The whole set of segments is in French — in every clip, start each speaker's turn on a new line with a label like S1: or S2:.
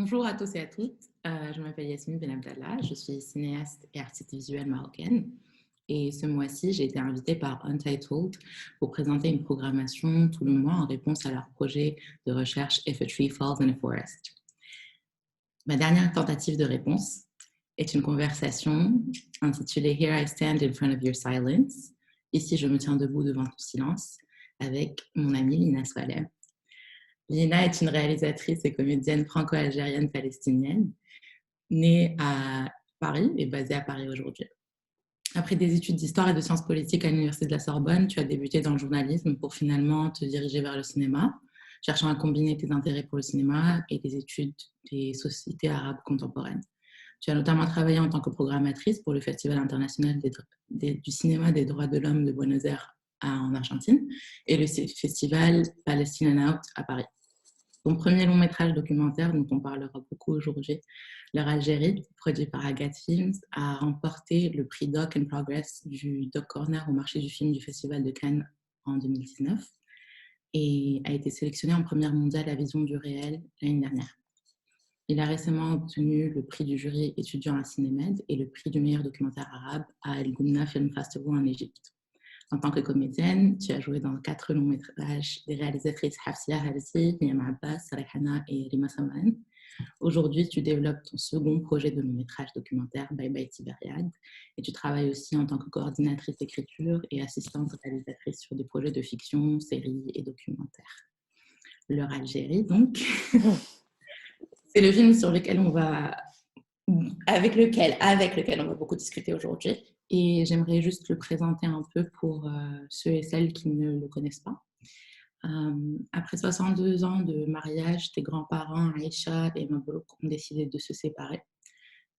S1: Bonjour à tous et à toutes. Je m'appelle Yasmine Benabdallah, je suis cinéaste et artiste visuelle marocaine. Et ce mois-ci, j'ai été invitée par Untitled pour présenter une programmation tout le mois en réponse à leur projet de recherche If a Tree Falls in a Forest. Ma dernière tentative de réponse est une conversation intitulée Here I Stand in Front of Your Silence. Ici, je me tiens debout devant ton silence avec mon amie Lina Swaleh. Lina est une réalisatrice et comédienne franco-algérienne palestinienne, née à Paris et basée à Paris aujourd'hui. Après des études d'histoire et de sciences politiques à l'Université de la Sorbonne, tu as débuté dans le journalisme pour finalement te diriger vers le cinéma, cherchant à combiner tes intérêts pour le cinéma et tes études des sociétés arabes contemporaines. Tu as notamment travaillé en tant que programmatrice pour le Festival international du cinéma des droits de l'homme de Buenos Aires en Argentine et le festival Palestine and Out à Paris. Ton premier long métrage documentaire, dont on parlera beaucoup aujourd'hui, Leur Algérie, produit par Agathe Films, a remporté le prix Doc in Progress du Doc Corner au marché du film du Festival de Cannes en 2019 et a été sélectionné en première mondiale à Vision du réel l'année dernière. Il a récemment obtenu le prix du jury étudiant à Cinémed et le prix du meilleur documentaire arabe à El Goumna Film Festival en Égypte. En tant que comédienne, tu as joué dans 4 longs métrages des réalisatrices Hafsia Halsi, Niam Abbas, Sarehana et Rima Saman. Aujourd'hui, tu développes ton second projet de long métrage documentaire, Bye Bye Tibériade, et tu travailles aussi en tant que coordinatrice d'écriture et assistante réalisatrice sur des projets de fiction, séries et documentaires. Leur Algérie, donc, c'est le film sur lequel avec lequel on va beaucoup discuter aujourd'hui. Et j'aimerais juste le présenter un peu pour ceux et celles qui ne le connaissent pas. Après 62 ans de mariage, tes grands-parents, Aïcha et Mabrouk, ont décidé de se séparer.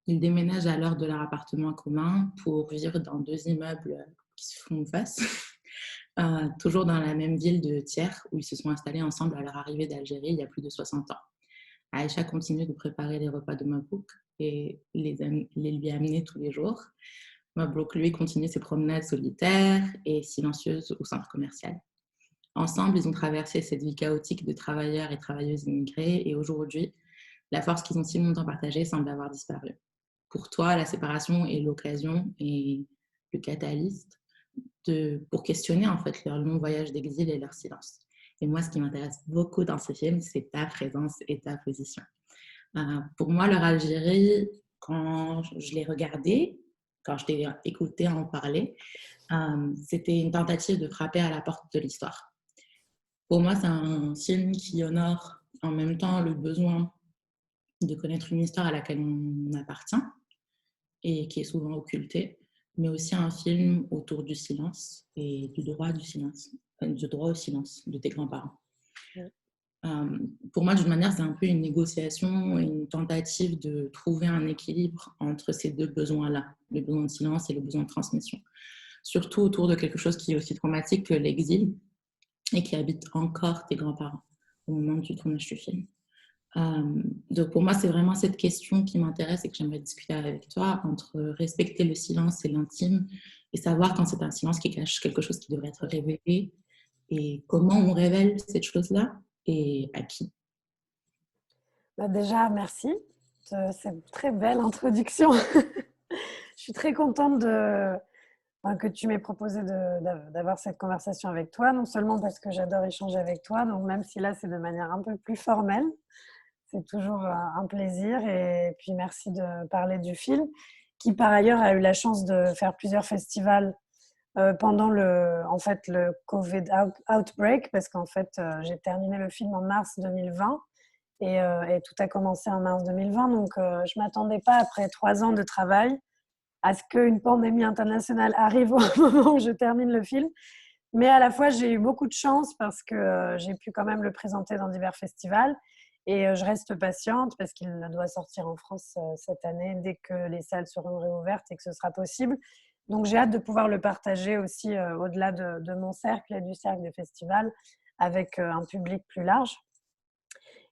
S1: Ils déménagent alors de leur appartement commun pour vivre dans 2 immeubles qui se font face, toujours dans la même ville de Thiers, où ils se sont installés ensemble à leur arrivée d'Algérie il y a plus de 60 ans. Aïcha continue de préparer les repas de Mabrouk et les lui amener tous les jours. Mabrouk, lui, continue ses promenades solitaires et silencieuses au centre commercial. Ensemble, ils ont traversé cette vie chaotique de travailleurs et travailleuses immigrés et aujourd'hui, la force qu'ils ont si longtemps partagée semble avoir disparu. Pour toi, la séparation est l'occasion et le catalyste pour questionner en fait leur long voyage d'exil et leur silence. Et moi, ce qui m'intéresse beaucoup dans ce film, c'est ta présence et ta position. Pour moi, Leur Algérie, quand je l'ai regardé, quand je t'ai écouté en parler, c'était une tentative de frapper à la porte de l'histoire. Pour moi, c'est un film qui honore en même temps le besoin de connaître une histoire à laquelle on appartient et qui est souvent occultée, mais aussi un film autour du silence et du droit du silence, du droit au silence de tes grands-parents. Pour moi, d'une manière, c'est un peu une négociation, une tentative de trouver un équilibre entre ces deux besoins-là, le besoin de silence et le besoin de transmission. Surtout autour de quelque chose qui est aussi traumatique que l'exil et qui habite encore tes grands-parents au moment du tournage du film. Donc pour moi, c'est vraiment cette question qui m'intéresse et que j'aimerais discuter avec toi entre respecter le silence et l'intime et savoir quand c'est un silence qui cache quelque chose qui devrait être révélé et comment on révèle cette chose-là et à qui.
S2: Déjà, merci. C'est une très belle introduction. Je suis très contente que tu m'aies proposé d'avoir cette conversation avec toi, non seulement parce que j'adore échanger avec toi, donc même si là c'est de manière un peu plus formelle, c'est toujours un plaisir. Et puis merci de parler du film, qui par ailleurs a eu la chance de faire plusieurs festivals pendant le Covid outbreak, parce qu'en fait j'ai terminé le film en mars 2020 et tout a commencé en mars 2020. Donc je ne m'attendais pas, après 3 ans de travail, à ce qu'une pandémie internationale arrive au moment où je termine le film. Mais à la fois, j'ai eu beaucoup de chance parce que j'ai pu quand même le présenter dans divers festivals. Et je reste patiente parce qu'il doit sortir en France cette année dès que les salles seront réouvertes et que ce sera possible. Donc j'ai hâte de pouvoir le partager aussi au-delà de mon cercle et du cercle des festivals avec un public plus large.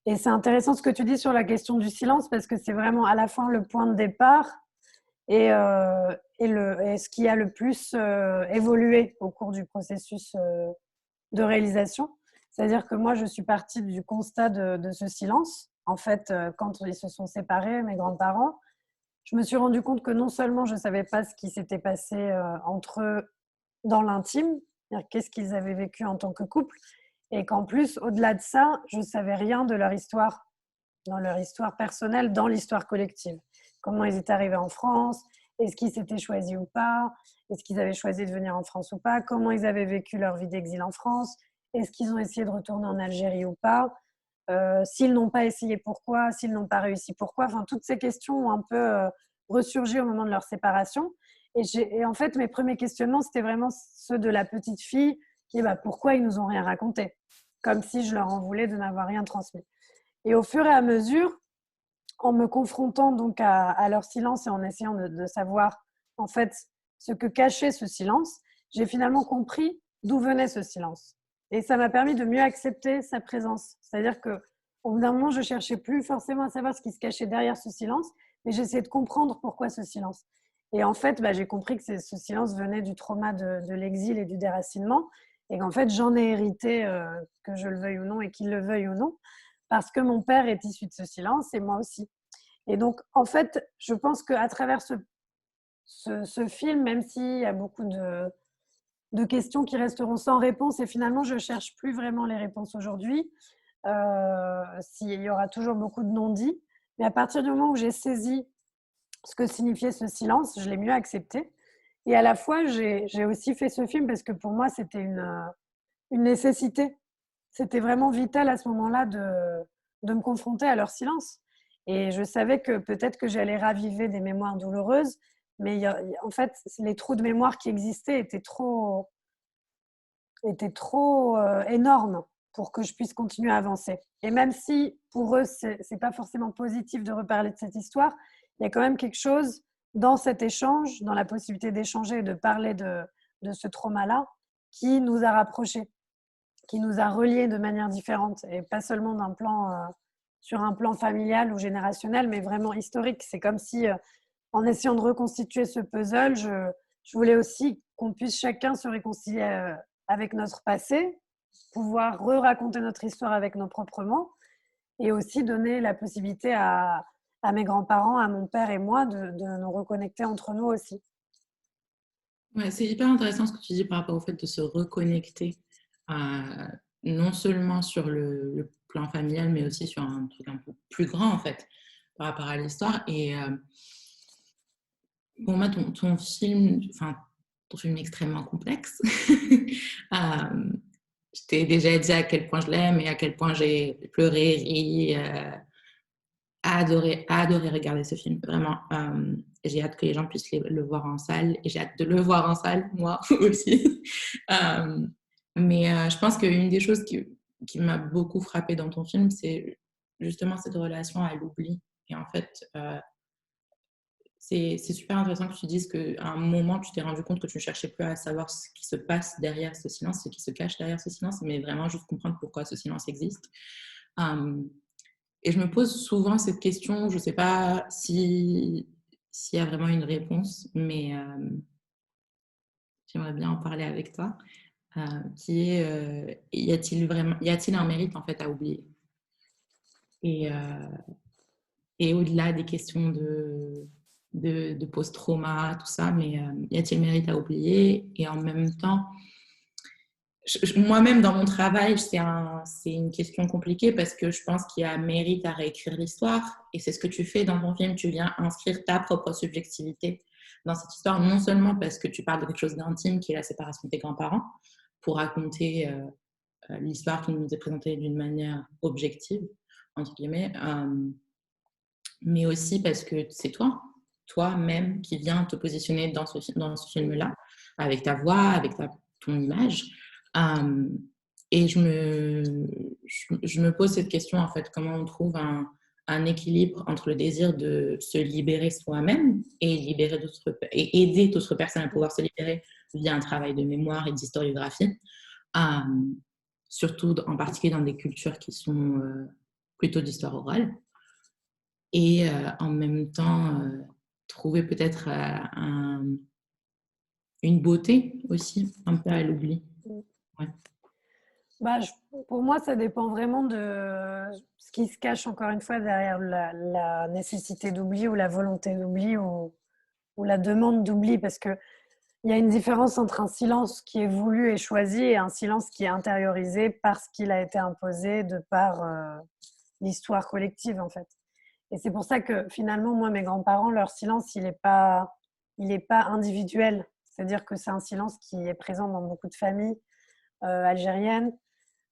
S2: Et c'est intéressant ce que tu dis sur la question du silence, parce que c'est vraiment à la fois le point de départ et ce qui a le plus évolué au cours du processus de réalisation. C'est-à-dire que moi, je suis partie du constat de ce silence En fait, quand ils se sont séparés, mes grands-parents, je me suis rendu compte que non seulement je ne savais pas ce qui s'était passé entre eux dans l'intime, c'est-à-dire qu'est-ce qu'ils avaient vécu en tant que couple, et qu'en plus, au-delà de ça, je ne savais rien de leur histoire, dans leur histoire personnelle, dans l'histoire collective. Comment ils étaient arrivés en France, est-ce qu'ils s'étaient choisis ou pas, est-ce qu'ils avaient choisi de venir en France ou pas, comment ils avaient vécu leur vie d'exil en France, est-ce qu'ils ont essayé de retourner en Algérie ou pas, s'ils n'ont pas essayé, pourquoi, s'ils n'ont pas réussi, pourquoi. Enfin, toutes ces questions ont un peu ressurgi au moment de leur séparation. Et en fait, mes premiers questionnements, c'était vraiment ceux de la petite fille qui, pourquoi ils nous ont rien raconté, comme si je leur en voulais de n'avoir rien transmis. Et au fur et à mesure, en me confrontant donc à leur silence et en essayant de savoir en fait ce que cachait ce silence, j'ai finalement compris d'où venait ce silence. Et ça m'a permis de mieux accepter sa présence. C'est-à-dire qu'au bout d'un moment, je ne cherchais plus forcément à savoir ce qui se cachait derrière ce silence, mais j'essayais de comprendre pourquoi ce silence. Et en fait, j'ai compris que ce silence venait du trauma de l'exil et du déracinement, et qu'en fait, j'en ai hérité, que je le veuille ou non, et qu'il le veuille ou non, parce que mon père est issu de ce silence et moi aussi. Et donc, en fait, je pense qu'à travers ce film, même s'il y a beaucoup de questions qui resteront sans réponse, et finalement, je ne cherche plus vraiment les réponses aujourd'hui, s'il y aura toujours beaucoup de non-dits, mais à partir du moment où j'ai saisi ce que signifiait ce silence, je l'ai mieux accepté. Et à la fois, j'ai aussi fait ce film parce que pour moi, c'était une nécessité. C'était vraiment vital à ce moment-là de me confronter à leur silence. Et je savais que peut-être que j'allais raviver des mémoires douloureuses, mais en fait, les trous de mémoire qui existaient étaient trop énormes pour que je puisse continuer à avancer. Et même si pour eux, c'est pas forcément positif de reparler de cette histoire, il y a quand même quelque chose dans cet échange, dans la possibilité d'échanger et de parler de ce trauma-là, qui nous a rapprochés, qui nous a reliés de manière différente, et pas seulement sur un plan familial ou générationnel, mais vraiment historique. C'est comme si, en essayant de reconstituer ce puzzle, je voulais aussi qu'on puisse chacun se réconcilier avec notre passé, pouvoir re-raconter notre histoire avec nos propres mots, et aussi donner la possibilité à mes grands-parents, à mon père et moi, de nous reconnecter entre nous aussi.
S1: Ouais, c'est hyper intéressant ce que tu dis par rapport au fait de se reconnecter, non seulement sur le plan familial, mais aussi sur un truc un peu plus grand, en fait, par rapport à l'histoire. Et pour moi, ton film est extrêmement complexe. Je t'ai déjà dit à quel point je l'aime et à quel point j'ai pleuré, ri, adoré regarder ce film, vraiment. J'ai hâte que les gens puissent le voir en salle, et j'ai hâte de le voir en salle, moi aussi. Mais je pense qu'une des choses qui m'a beaucoup frappée dans ton film, c'est justement cette relation à l'oubli. Et en fait, c'est super intéressant que tu dises qu'à un moment, tu t'es rendu compte que tu ne cherchais plus à savoir ce qui se passe derrière ce silence, ce qui se cache derrière ce silence, mais vraiment juste comprendre pourquoi ce silence existe. Et je me pose souvent cette question, je ne sais pas s'il y a vraiment une réponse, mais j'aimerais bien en parler avec toi, qui est, y a-t-il un mérite en fait à oublier? Et au-delà des questions de post-trauma, tout ça, mais y a-t-il mérite à oublier? Et en même temps, moi-même, dans mon travail, c'est une question compliquée parce que je pense qu'il y a mérite à réécrire l'histoire. Et c'est ce que tu fais dans ton film. Tu viens inscrire ta propre subjectivité dans cette histoire, non seulement parce que tu parles de quelque chose d'intime qui est la séparation de tes grands-parents, pour raconter l'histoire qui nous est présentée d'une manière objective, entre guillemets, mais aussi parce que c'est toi-même, qui viens te positionner dans ce film-là, avec ta voix, avec ton image. Et je me pose cette question, en fait, comment on trouve un équilibre entre le désir de se libérer soi-même et aider d'autres personnes à pouvoir se libérer via un travail de mémoire et d'historiographie, surtout en particulier dans des cultures qui sont plutôt d'histoire orale, et en même temps trouver peut-être une beauté aussi un peu à l'oubli. Ouais.
S2: Bah, pour moi, ça dépend vraiment de ce qui se cache, encore une fois, derrière la nécessité d'oubli ou la volonté d'oubli ou la demande d'oubli. Parce qu'il y a une différence entre un silence qui est voulu et choisi et un silence qui est intériorisé parce qu'il a été imposé de par l'histoire collective, en fait. Et c'est pour ça que finalement, moi, mes grands-parents, leur silence, il est pas individuel. C'est-à-dire que c'est un silence qui est présent dans beaucoup de familles algériennes,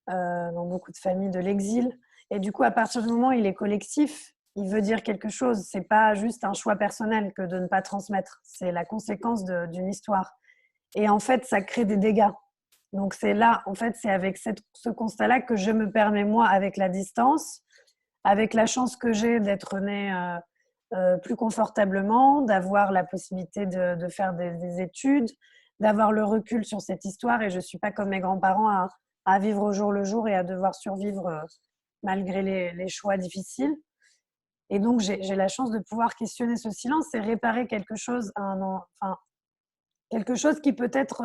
S2: dans beaucoup de familles de l'exil. Et du coup, à partir du moment où il est collectif, il veut dire quelque chose. C'est pas juste un choix personnel que de ne pas transmettre. C'est la conséquence d'une histoire. Et en fait, ça crée des dégâts. Donc c'est là, en fait, c'est avec ce constat-là que je me permets, moi, avec la distance, avec la chance que j'ai d'être née plus confortablement, d'avoir la possibilité de faire des études, d'avoir le recul sur cette histoire. Et je ne suis pas comme mes grands-parents à vivre au jour le jour et à devoir survivre malgré les choix difficiles. Et donc, j'ai la chance de pouvoir questionner ce silence et réparer quelque chose, enfin, quelque chose qui peut être...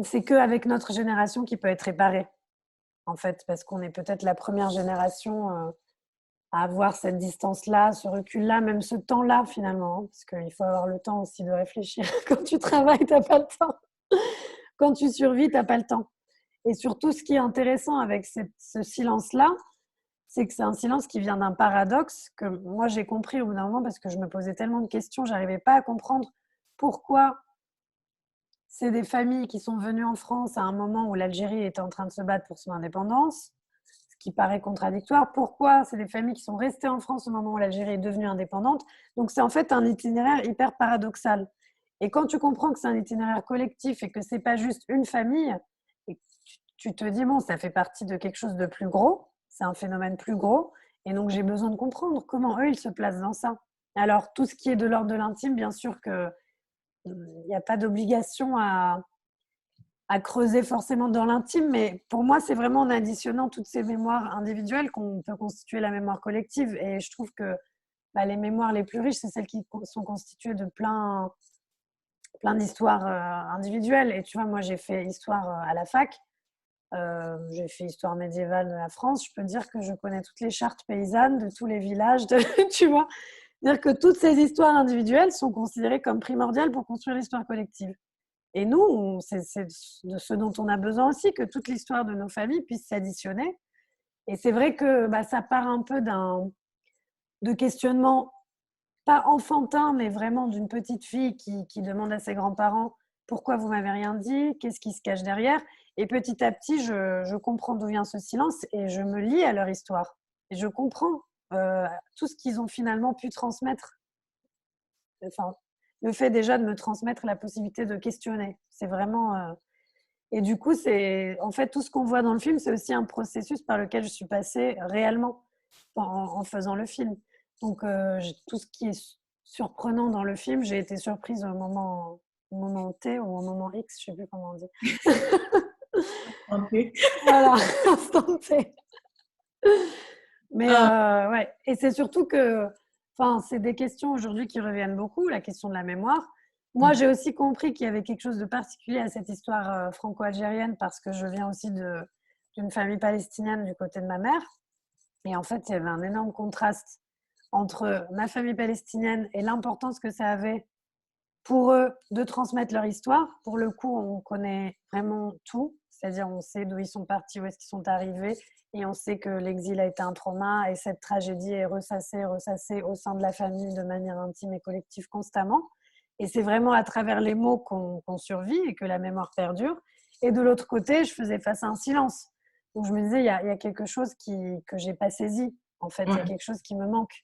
S2: c'est qu'avec notre génération qui peut être réparé, en fait, parce qu'on est peut-être la première génération à avoir cette distance-là, ce recul-là, même ce temps-là, finalement, hein, parce qu'il faut avoir le temps aussi de réfléchir. Quand tu travailles, tu n'as pas le temps. Quand tu survis, tu n'as pas le temps. Et surtout, ce qui est intéressant avec ce silence-là, c'est que c'est un silence qui vient d'un paradoxe que moi, j'ai compris au bout d'un moment parce que je me posais tellement de questions, je n'arrivais pas à comprendre pourquoi c'est des familles qui sont venues en France à un moment où l'Algérie était en train de se battre pour son indépendance, ce qui paraît contradictoire. Pourquoi c'est des familles qui sont restées en France au moment où l'Algérie est devenue indépendante? Donc c'est en fait un itinéraire hyper paradoxal. Et quand tu comprends que c'est un itinéraire collectif et que c'est pas juste une famille, et tu te dis bon, ça fait partie de quelque chose de plus gros, c'est un phénomène plus gros, et donc j'ai besoin de comprendre comment eux ils se placent dans ça. Alors tout ce qui est de l'ordre de l'intime, bien sûr que il n'y a pas d'obligation à creuser forcément dans l'intime, mais pour moi, c'est vraiment en additionnant toutes ces mémoires individuelles qu'on peut constituer la mémoire collective. Et je trouve que les mémoires les plus riches, c'est celles qui sont constituées de plein d'histoires individuelles. Et tu vois, moi, j'ai fait histoire à la fac, j'ai fait histoire médiévale de la France. Je peux dire que je connais toutes les chartes paysannes de tous les villages, tu vois. Dire que toutes ces histoires individuelles sont considérées comme primordiales pour construire l'histoire collective. Et nous, c'est de ce dont on a besoin aussi, que toute l'histoire de nos familles puisse s'additionner. Et c'est vrai que ça part un peu de questionnement, pas enfantin, mais vraiment d'une petite fille qui demande à ses grands-parents pourquoi vous m'avez rien dit, qu'est-ce qui se cache derrière. Et petit à petit, je comprends d'où vient ce silence et je me lie à leur histoire. Et je comprends tout ce qu'ils ont finalement pu transmettre. Enfin, le fait déjà de me transmettre la possibilité de questionner. C'est vraiment... Et du coup, c'est en fait tout ce qu'on voit dans le film, c'est aussi un processus par lequel je suis passée réellement en faisant le film. Donc, tout ce qui est surprenant dans le film, j'ai été surprise au moment T ou au moment X, je ne sais plus comment on dit. Voilà, instant T. Mais ouais, et c'est surtout que, enfin, c'est des questions aujourd'hui qui reviennent beaucoup, la question de la mémoire. Moi, j'ai aussi compris qu'il y avait quelque chose de particulier à cette histoire franco-algérienne parce que je viens aussi d'une famille palestinienne du côté de ma mère. Et en fait, il y avait un énorme contraste entre ma famille palestinienne et l'importance que ça avait pour eux de transmettre leur histoire. Pour le coup, on connaît vraiment tout, c'est-à-dire on sait d'où ils sont partis, où est-ce qu'ils sont arrivés, et on sait que l'exil a été un trauma et cette tragédie est ressassée au sein de la famille de manière intime et collective constamment. Et c'est vraiment à travers les mots qu'on survit et que la mémoire perdure. Et de l'autre côté, je faisais face à un silence. Donc je me disais, il y a quelque chose que je n'ai pas saisi. En fait, il y a quelque chose qui me manque.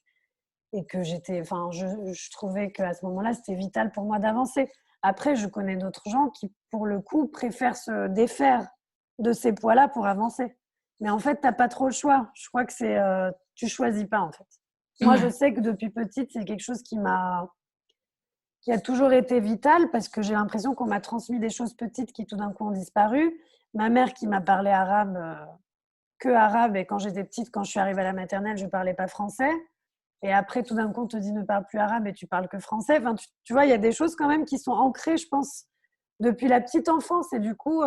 S2: Et que je trouvais qu'à ce moment-là, c'était vital pour moi d'avancer. Après, je connais d'autres gens qui, pour le coup, préfèrent se défaire de ces poids-là pour avancer. Mais en fait, tu n'as pas trop le choix. Je crois que tu choisis pas, en fait. Moi, je sais que depuis petite, c'est quelque chose qui a toujours été vital parce que j'ai l'impression qu'on m'a transmis des choses petites qui, tout d'un coup, ont disparu. Ma mère qui m'a parlé arabe, que arabe, et quand j'étais petite, quand je suis arrivée à la maternelle, je ne parlais pas français. Et après, tout d'un coup, on te dit ne parle plus arabe et tu parles que français. Enfin, tu vois, il y a des choses quand même qui sont ancrées, je pense, depuis la petite enfance. Et du coup,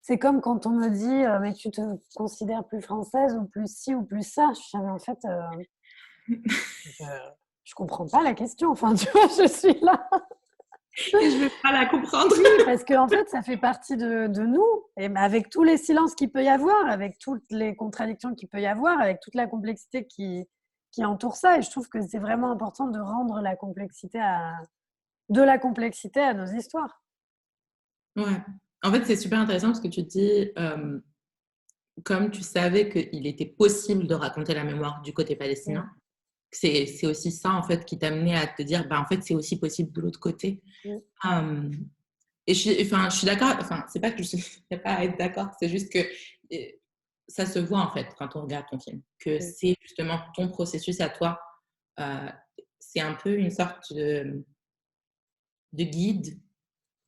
S2: c'est comme quand on me dit mais tu te considères plus française ou plus ci ou plus ça. Je dis, mais en fait, je comprends pas la question. Enfin, tu vois, je suis là.
S1: Et je vais pas la comprendre.
S2: Oui, parce qu'en fait, ça fait partie de nous. Et avec tous les silences qu'il peut y avoir, avec toutes les contradictions qu'il peut y avoir, avec toute la complexité qui entoure ça. Et je trouve que c'est vraiment important de rendre de la complexité à nos histoires.
S1: Ouais. En fait, c'est super intéressant parce que tu dis, comme tu savais qu'il était possible de raconter la mémoire du côté palestinien,
S2: Mm.
S1: c'est aussi ça, en fait, qui t'a amené à te dire, bah, en fait, c'est aussi possible de l'autre côté.
S2: Mm.
S1: Et je suis d'accord, enfin, c'est pas que je ne pas à être d'accord, c'est juste que ça se voit, en fait, quand on regarde ton film, que
S2: Mm.
S1: c'est justement ton processus à toi. Euh, c'est un peu une sorte de guide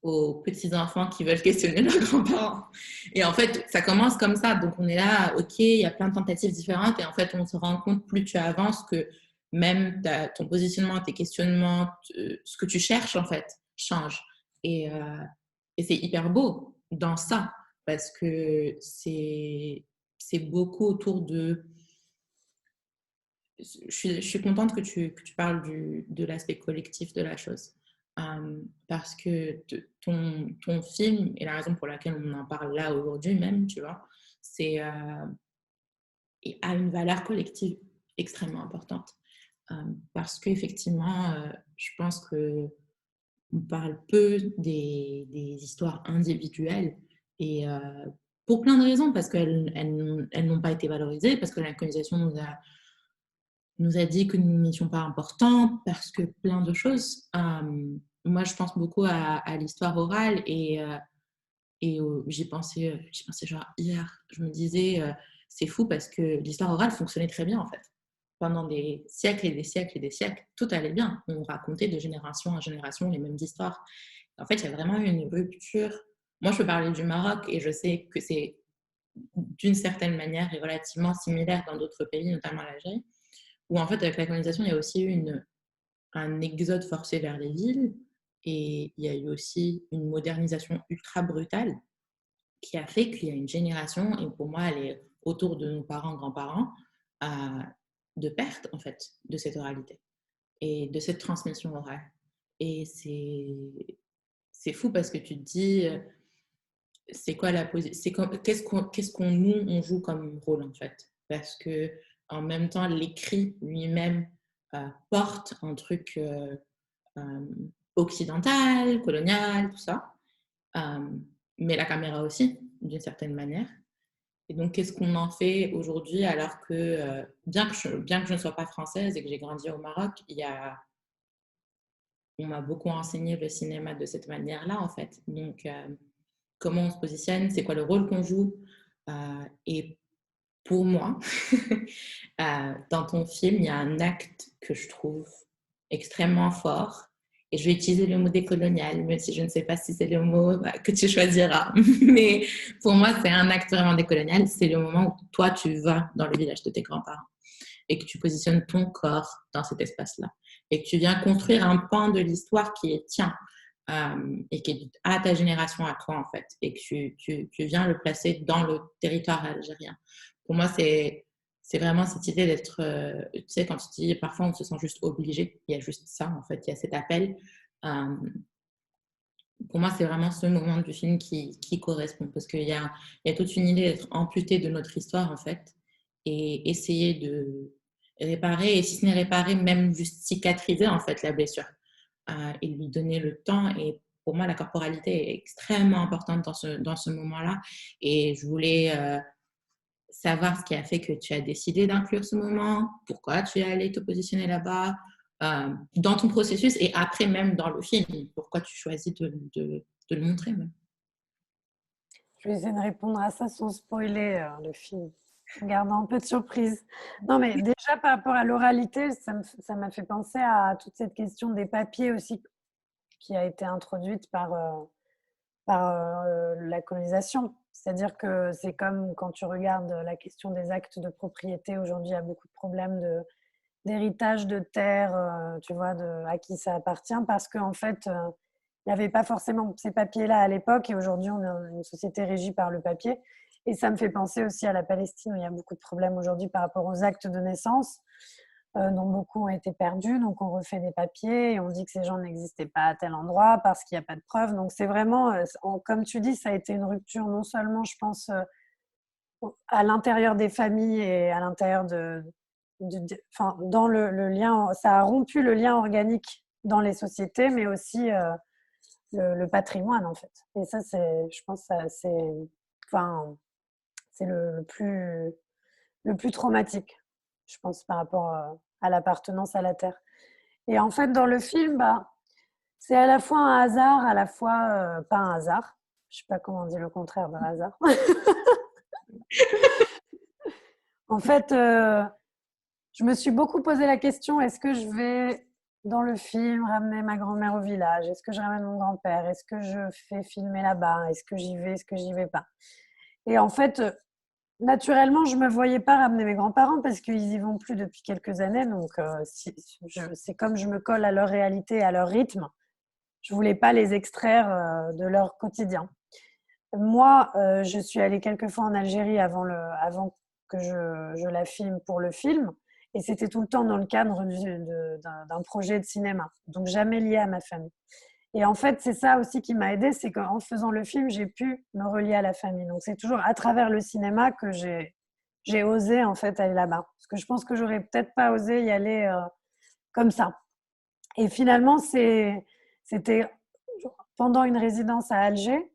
S1: aux petits-enfants qui veulent questionner leurs grands-parents. Et en fait, ça commence comme ça. Donc, on est là, OK, il y a plein de tentatives différentes. Et en fait, on se rend compte, plus tu avances, que même ton positionnement, tes questionnements, ce que tu cherches, en fait, change. Et c'est hyper beau dans ça, parce que c'est beaucoup autour de... Je suis contente que tu parles de l'aspect collectif de la chose. Parce que ton film, et la raison pour laquelle on en parle là aujourd'hui même, tu vois, c'est et a une valeur collective extrêmement importante. Parce qu'effectivement, je pense que on parle peu des histoires individuelles et pour plein de raisons, parce qu'elles n'ont pas été valorisées, parce que la colonisation nous a dit que nous n'étions pas importants, parce que plein de choses. Moi, je pense beaucoup à l'histoire orale et j'y pensais genre hier. Je me disais, c'est fou parce que l'histoire orale fonctionnait très bien en fait. Pendant des siècles et des siècles et des siècles, tout allait bien. On racontait de génération en génération les mêmes histoires. En fait, il y a vraiment eu une rupture. Moi, je peux parler du Maroc et je sais que c'est d'une certaine manière et relativement similaire dans d'autres pays, notamment l'Algérie, où en fait, avec la colonisation, il y a aussi eu un exode forcé vers les villes et il y a eu aussi une modernisation ultra brutale qui a fait qu'il y a une génération, et pour moi, elle est autour de nos parents, grands-parents, de perte, en fait, de cette oralité et de cette transmission orale. Et c'est fou parce que tu te dis, c'est quoi la position, qu'est-ce qu'on nous, on joue comme rôle, en fait. Parce que en même temps, l'écrit lui-même porte un truc euh, occidental, colonial, tout ça. Euh, mais la caméra aussi, d'une certaine manière. Et donc, qu'est-ce qu'on en fait aujourd'hui alors que, bien que je ne sois pas française et que j'ai grandi au Maroc, on m'a beaucoup enseigné le cinéma de cette manière-là, en fait. Donc, comment on se positionne, c'est quoi le rôle qu'on joue. Et pour moi, dans ton film, il y a un acte que je trouve extrêmement fort. Et je vais utiliser le mot décolonial, même si je ne sais pas si c'est le mot que tu choisiras. Mais pour moi, c'est un acte vraiment décolonial. C'est le moment où toi, tu vas dans le village de tes grands-parents et que tu positionnes ton corps dans cet espace-là. Et que tu viens construire un pan de l'histoire qui est tien et qui est à ta génération, à toi, en fait. Et que tu viens le placer dans le territoire algérien. Pour moi, c'est vraiment cette idée d'être, tu sais, quand tu dis parfois on se sent juste obligé, il y a juste ça en fait, il y a cet appel. Euh, pour moi, c'est vraiment ce moment du film qui correspond parce il y a toute une idée d'être amputé de notre histoire en fait et essayer de réparer, et si ce n'est réparer, même juste cicatriser en fait la blessure et lui donner le temps. Et pour moi, la corporalité est extrêmement importante dans ce moment-là. Et je voulais savoir ce qui a fait que tu as décidé d'inclure ce moment, pourquoi tu es allé te positionner là-bas, dans ton processus et après même dans le film, pourquoi tu choisis de le montrer même.
S2: Je vais essayer de répondre à ça sans spoiler le film, en gardant un peu de surprise. Non, mais déjà par rapport à l'oralité, ça m'a fait penser à toute cette question des papiers aussi qui a été introduite par la colonisation. C'est-à-dire que c'est comme quand tu regardes la question des actes de propriété. Aujourd'hui, il y a beaucoup de problèmes d'héritage de terre, tu vois, à qui ça appartient, parce qu'en fait, il n'y avait pas forcément ces papiers-là à l'époque et aujourd'hui, on est une société régie par le papier. Et ça me fait penser aussi à la Palestine où il y a beaucoup de problèmes aujourd'hui par rapport aux actes de naissance, dont beaucoup ont été perdus. Donc, on refait des papiers et on dit que ces gens n'existaient pas à tel endroit parce qu'il n'y a pas de preuves. Donc, c'est vraiment, comme tu dis, ça a été une rupture non seulement, je pense, à l'intérieur des familles et à l'intérieur enfin, dans le lien, ça a rompu le lien organique dans les sociétés, mais aussi le patrimoine, en fait. Et ça, je pense, enfin, c'est le plus traumatique, je pense, par rapport à l'appartenance à la terre. Et en fait, dans le film, bah, c'est à la fois un hasard, à la fois pas un hasard. Je sais pas comment on dit le contraire d'un hasard. En fait, je me suis beaucoup posé la question, est-ce que je vais, dans le film, ramener ma grand-mère au village? Est-ce que je ramène mon grand-père? Est-ce que je fais filmer là-bas? Est-ce que j'y vais? Est-ce que j'y vais pas? Et en fait, naturellement, je ne me voyais pas ramener mes grands-parents parce qu'ils y vont plus depuis quelques années. Donc, c'est comme je me colle à leur réalité, à leur rythme. Je ne voulais pas les extraire de leur quotidien. Moi, je suis allée quelques fois en Algérie avant que je la filme pour le film. Et c'était tout le temps dans le cadre d'un projet de cinéma. Donc, jamais lié à ma famille. Et en fait, c'est ça aussi qui m'a aidée, c'est qu'en faisant le film, j'ai pu me relier à la famille. Donc, c'est toujours à travers le cinéma que j'ai osé en fait aller là-bas. Parce que je pense que j'aurais peut-être pas osé y aller comme ça. Et finalement, c'était pendant une résidence à Alger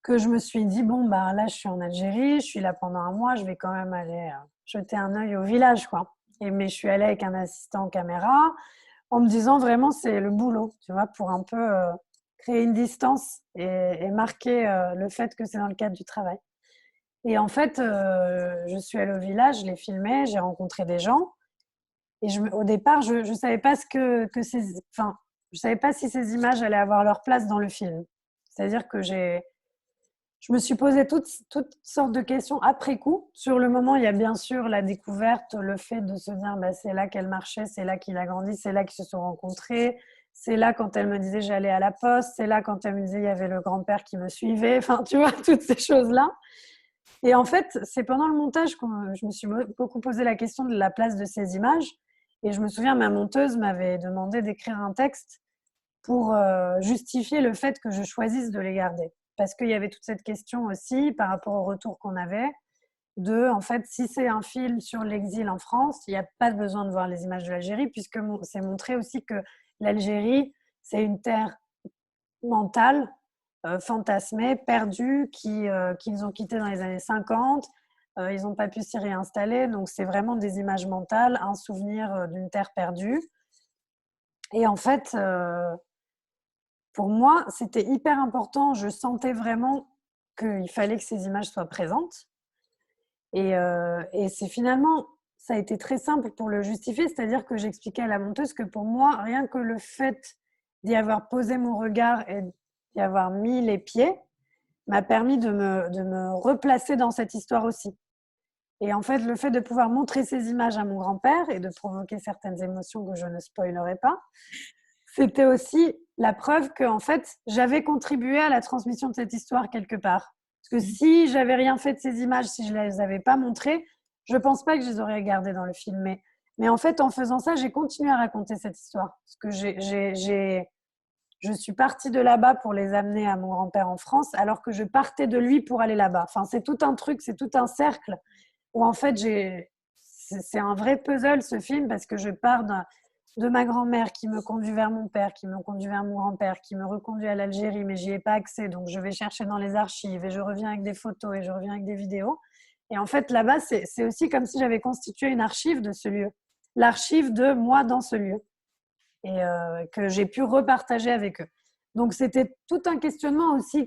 S2: que je me suis dit, bon, bah là, je suis en Algérie, je suis là pendant un mois, je vais quand même aller jeter un œil au village, quoi. Mais je suis allée avec un assistant caméra en me disant vraiment, c'est le boulot, tu vois, pour un peu créer une distance et marquer le fait que c'est dans le cadre du travail. Et en fait, je suis allée au village, je l'ai filmé, j'ai rencontré des gens. Et au départ, je ne savais pas enfin, je savais pas si ces images allaient avoir leur place dans le film. C'est-à-dire que je me suis posé toutes sortes de questions après coup. Sur le moment, il y a bien sûr la découverte, le fait de se dire bah, c'est là qu'elle marchait, c'est là qu'il a grandi, c'est là qu'ils se sont rencontrés, c'est là quand elle me disait j'allais à la poste, c'est là quand elle me disait il y avait le grand-père qui me suivait, enfin tu vois, toutes ces choses-là. Et en fait, c'est pendant le montage que je me suis beaucoup posé la question de la place de ces images. Et je me souviens, ma monteuse m'avait demandé d'écrire un texte pour justifier le fait que je choisisse de les garder. Parce qu'il y avait toute cette question aussi par rapport au retour qu'on avait en fait, si c'est un film sur l'exil en France, il n'y a pas besoin de voir les images de l'Algérie puisque c'est montré aussi que l'Algérie, c'est une terre mentale, fantasmée, perdue, qu'ils ont quitté dans les années 50. Ils n'ont pas pu s'y réinstaller. Donc, c'est vraiment des images mentales, un souvenir d'une terre perdue. Et en fait, pour moi, c'était hyper important. Je sentais vraiment qu'il fallait que ces images soient présentes. Et c'est finalement, ça a été très simple pour le justifier, c'est-à-dire que j'expliquais à la monteuse que pour moi, rien que le fait d'y avoir posé mon regard et d'y avoir mis les pieds m'a permis de me replacer dans cette histoire aussi. Et en fait, le fait de pouvoir montrer ces images à mon grand-père et de provoquer certaines émotions que je ne spoilerai pas, c'était aussi la preuve que en fait, j'avais contribué à la transmission de cette histoire quelque part. Parce que si j'avais rien fait de ces images, si je ne les avais pas montrées, je ne pense pas que je les aurais gardées dans le film. Mais en fait, en faisant ça, j'ai continué à raconter cette histoire. Parce que je suis partie de là-bas pour les amener à mon grand-père en France, alors que je partais de lui pour aller là-bas. Enfin, c'est tout un truc, c'est tout un cercle où en fait, c'est un vrai puzzle ce film parce que je pars de ma grand-mère qui me conduit vers mon père, qui me conduit vers mon grand-père, qui me reconduit à l'Algérie, mais j'y ai pas accès, donc je vais chercher dans les archives et je reviens avec des photos et je reviens avec des vidéos. Et en fait, là-bas, c'est aussi comme si j'avais constitué une archive de ce lieu, l'archive de moi dans ce lieu, et que j'ai pu repartager avec eux. Donc, c'était tout un questionnement aussi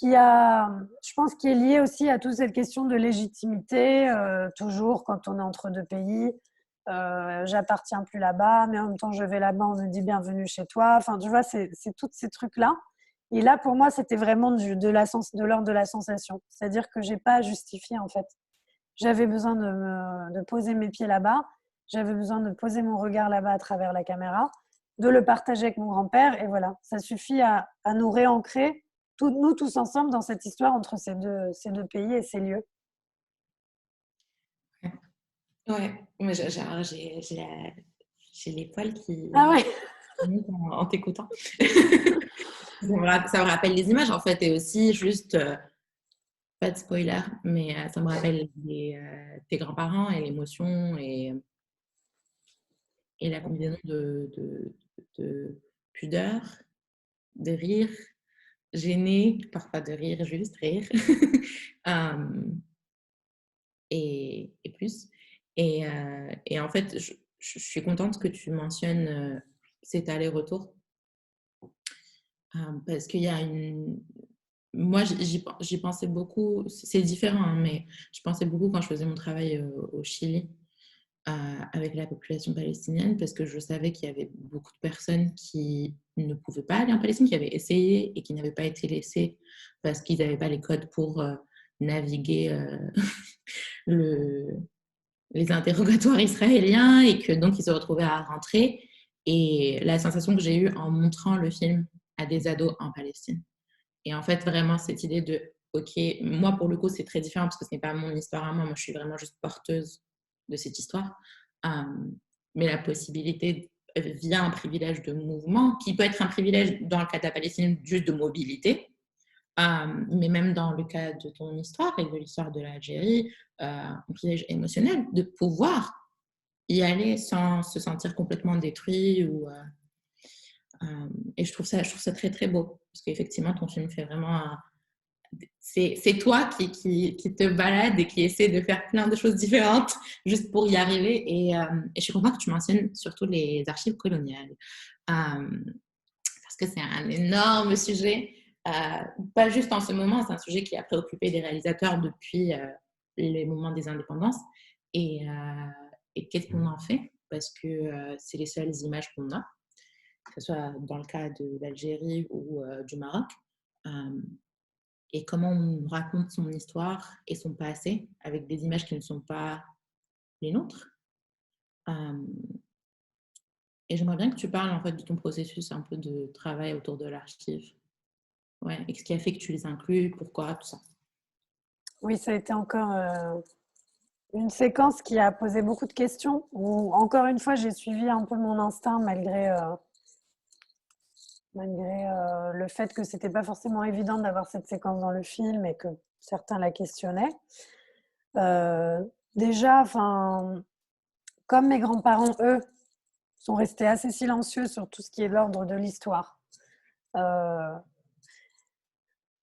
S2: je pense, qui est lié aussi à toute cette question de légitimité, toujours quand on est entre deux pays. J'appartiens plus là-bas, mais en même temps, je vais là-bas, on me dit bienvenue chez toi. Enfin, tu vois, c'est tous ces trucs-là. Et là, pour moi, c'était vraiment de l'ordre de la sensation. C'est-à-dire que j'ai pas à justifier, en fait. J'avais besoin de poser mes pieds là-bas. J'avais besoin de poser mon regard là-bas à travers la caméra. de le partager avec mon grand-père. Et voilà, ça suffit à nous réancrer, nous tous ensemble, dans cette histoire entre ces deux pays et ces lieux.
S1: Ouais, moi j'ai les poils
S2: Ah
S1: qui
S2: ouais.
S1: montent en t'écoutant. Ça me rappelle les images en fait, et aussi juste, pas de spoiler, mais ça me rappelle tes grands-parents et l'émotion et la combinaison de pudeur, de rire, gêné, parfois de rire, juste rire, et plus. Et en fait, je suis contente que tu mentionnes cet aller-retour parce qu'il y a une. Moi, j'y pensais beaucoup, c'est différent, hein, mais je pensais beaucoup quand je faisais mon travail au Chili avec la population palestinienne parce que je savais qu'il y avait beaucoup de personnes qui ne pouvaient pas aller en Palestine, qui avaient essayé et qui n'avaient pas été laissées parce qu'ils n'avaient pas les codes pour naviguer le, les interrogatoires israéliens et que donc ils se retrouvaient à rentrer. Et la sensation que j'ai eue en montrant le film à des ados en Palestine. Et en fait, vraiment, cette idée de, OK, moi, pour le coup, c'est très différent parce que ce n'est pas mon histoire à moi. Moi, je suis vraiment juste porteuse de cette histoire. Mais la possibilité via un privilège de mouvement, qui peut être un privilège dans le cas de la Palestine, juste de mobilité, mais même dans le cas de ton histoire et de l'histoire de l'Algérie, un privilège émotionnel de pouvoir y aller sans se sentir complètement détruit et je trouve ça très très beau parce qu'effectivement ton film fait vraiment c'est toi qui te balade et qui essaie de faire plein de choses différentes juste pour y arriver et je suis contente que tu mentionnes surtout les archives coloniales parce que c'est un énorme sujet pas juste en ce moment, c'est un sujet qui a préoccupé les réalisateurs depuis les moments des indépendances et, euh, et qu'est-ce qu'on en fait parce que c'est les seules images qu'on a que ce soit dans le cas de l'Algérie ou du Maroc, euh, et comment on raconte son histoire et son passé avec des images qui ne sont pas les nôtres. Euh, et j'aimerais bien que tu parles en fait de ton processus un peu de travail autour de l'archive. Ouais, et ce qui a fait que tu les inclus, pourquoi, tout ça.
S2: Oui, ça a été encore une séquence qui a posé beaucoup de questions, où encore une fois, j'ai suivi un peu mon instinct malgré le fait que c'était pas forcément évident d'avoir cette séquence dans le film et que certains la questionnaient. Déjà, comme mes grands-parents, eux, sont restés assez silencieux sur tout ce qui est l'ordre de l'histoire.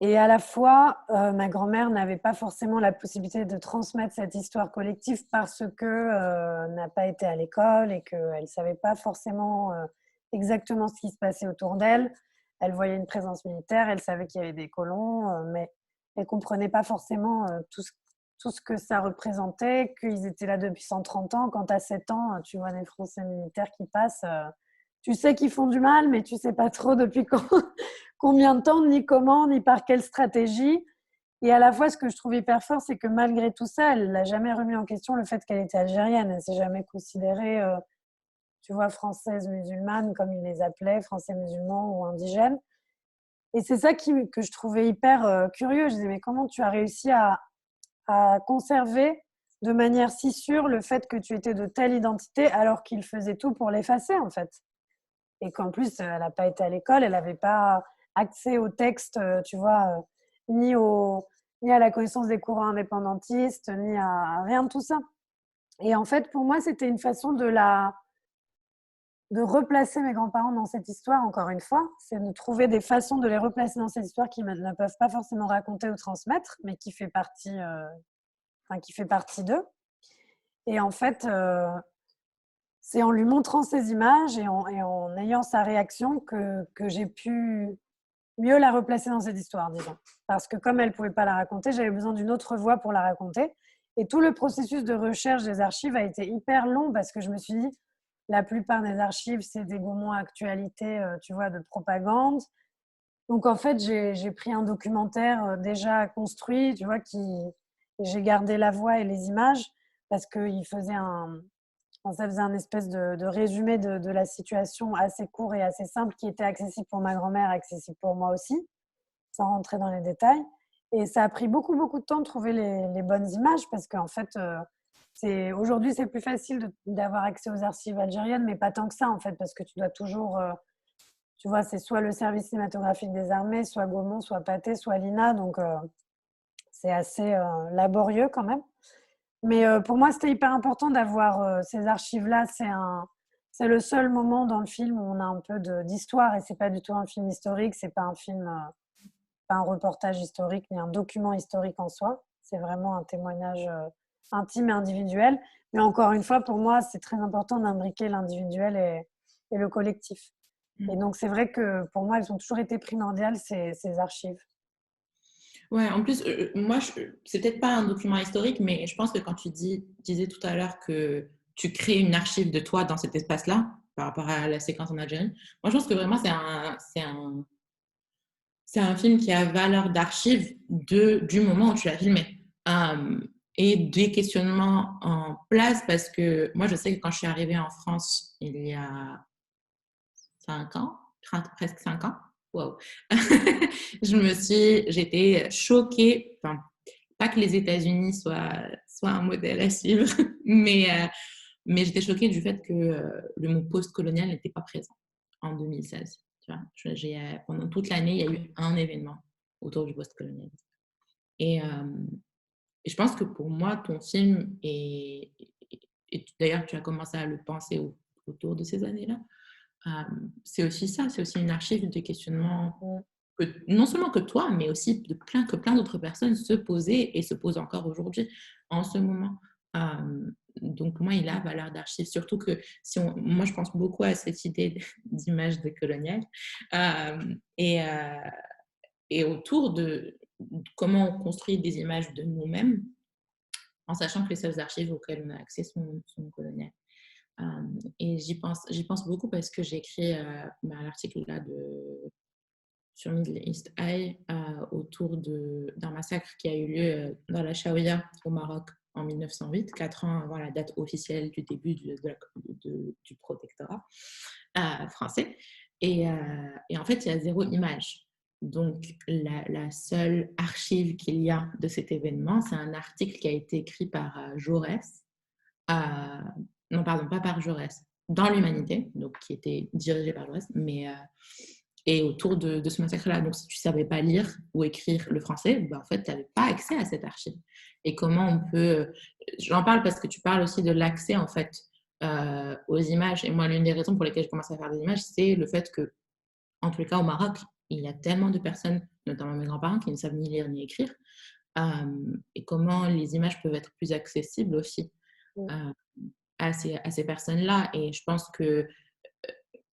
S2: Et à la fois, ma grand-mère n'avait pas forcément la possibilité de transmettre cette histoire collective parce que n'a pas été à l'école et qu'elle ne savait pas forcément exactement ce qui se passait autour d'elle. Elle voyait une présence militaire, elle savait qu'il y avait des colons, mais elle ne comprenait pas forcément tout ce que ça représentait, qu'ils étaient là depuis 130 ans. Quand à 7 ans, tu vois des Français militaires qui passent, tu sais qu'ils font du mal, mais tu ne sais pas trop depuis quand. Combien de temps, ni comment, ni par quelle stratégie. Et à la fois, ce que je trouve hyper fort, c'est que malgré tout ça, elle n'a jamais remis en question le fait qu'elle était algérienne. Elle ne s'est jamais considérée, tu vois, française musulmane, comme ils les appelaient, français musulmans ou indigènes. Et c'est ça que je trouvais hyper curieux. Je disais, mais comment tu as réussi à conserver de manière si sûre le fait que tu étais de telle identité alors qu'il faisait tout pour l'effacer, en fait. Et qu'en plus, elle n'a pas été à l'école, elle n'avait pas accès au texte, tu vois, ni, ni à la connaissance des courants indépendantistes, ni à rien de tout ça. Et en fait, pour moi, c'était une façon de replacer mes grands-parents dans cette histoire, encore une fois. C'est de trouver des façons de les replacer dans cette histoire qui ne peuvent pas forcément raconter ou transmettre, mais qui fait partie, qui fait partie d'eux. Et en fait, c'est en lui montrant ces images et en ayant sa réaction que j'ai pu mieux la replacer dans cette histoire, disons. Parce que comme elle ne pouvait pas la raconter, j'avais besoin d'une autre voix pour la raconter. Et tout le processus de recherche des archives a été hyper long parce que je me suis dit, la plupart des archives, c'est des gourmands actualités, tu vois, de propagande. Donc, en fait, j'ai pris un documentaire déjà construit, tu vois, et j'ai gardé la voix et les images parce qu'il faisait Ça faisait un espèce de résumé de la situation assez court et assez simple qui était accessible pour ma grand-mère, accessible pour moi aussi, sans rentrer dans les détails. Et ça a pris beaucoup, beaucoup de temps de trouver les bonnes images parce qu'en fait, aujourd'hui, c'est plus facile d'avoir accès aux archives algériennes, mais pas tant que ça, en fait, parce que tu dois toujours… tu vois, c'est soit le service cinématographique des armées, soit Gaumont, soit Pathé, soit l'INA. Donc, c'est assez laborieux quand même. Mais pour moi, c'était hyper important d'avoir ces archives-là. C'est le seul moment dans le film où on a un peu d'histoire et c'est pas du tout un film historique, c'est pas un film, pas un reportage historique ni un document historique en soi. C'est vraiment un témoignage intime et individuel. Mais encore une fois, pour moi, c'est très important d'imbriquer l'individuel et le collectif. Et donc, c'est vrai que pour moi, elles ont toujours été primordiales, ces archives.
S1: Ouais, en plus, moi, c'est peut-être pas un document historique, mais je pense que quand tu disais tout à l'heure que tu crées une archive de toi dans cet espace-là, par rapport à la séquence en Algérie, moi, je pense que vraiment, c'est un film qui a valeur d'archive du moment où tu l'as filmé. Et des questionnements en place, parce que moi, je sais que quand je suis arrivée en France il y a 5 ans, presque 5 ans, wow. J'étais choquée, enfin, pas que les États-Unis soient un modèle à suivre, mais j'étais choquée du fait que le mot post-colonial n'était pas présent en 2016. Tu vois, pendant toute l'année, il y a eu un événement autour du post-colonialisme. Et je pense que pour moi, ton film, et d'ailleurs, tu as commencé à le penser autour de ces années-là, c'est aussi ça, c'est aussi une archive de questionnements que, non seulement que toi, mais aussi que plein d'autres personnes se posaient et se posent encore aujourd'hui, en ce moment. Donc, pour moi, il a valeur d'archive, surtout que moi, je pense beaucoup à cette idée d'image décoloniale et autour de comment on construit des images de nous-mêmes, en sachant que les seules archives auxquelles on a accès sont coloniales. Et j'y pense beaucoup parce que j'ai écrit l'article là sur Middle East Eye autour d'un massacre qui a eu lieu dans la Chaouia au Maroc en 1908, 4 ans avant la date officielle du début du protectorat français. Et en fait, il y a 0 image. Donc, la seule archive qu'il y a de cet événement, c'est un article qui a été écrit par Jaurès. Non, pardon, pas par Jaurès, dans l'Humanité, donc qui était dirigé par Jaurès, et autour de ce massacre-là. Donc, si tu ne savais pas lire ou écrire le français, ben, en fait, tu n'avais pas accès à cette archive. Et comment on peut… J'en parle parce que tu parles aussi de l'accès, en fait, aux images. Et moi, l'une des raisons pour lesquelles je commence à faire des images, c'est le fait que, en tous les cas, au Maroc, il y a tellement de personnes, notamment mes grands-parents, qui ne savent ni lire ni écrire. Et comment les images peuvent être plus accessibles aussi à ces personnes-là. Et je pense que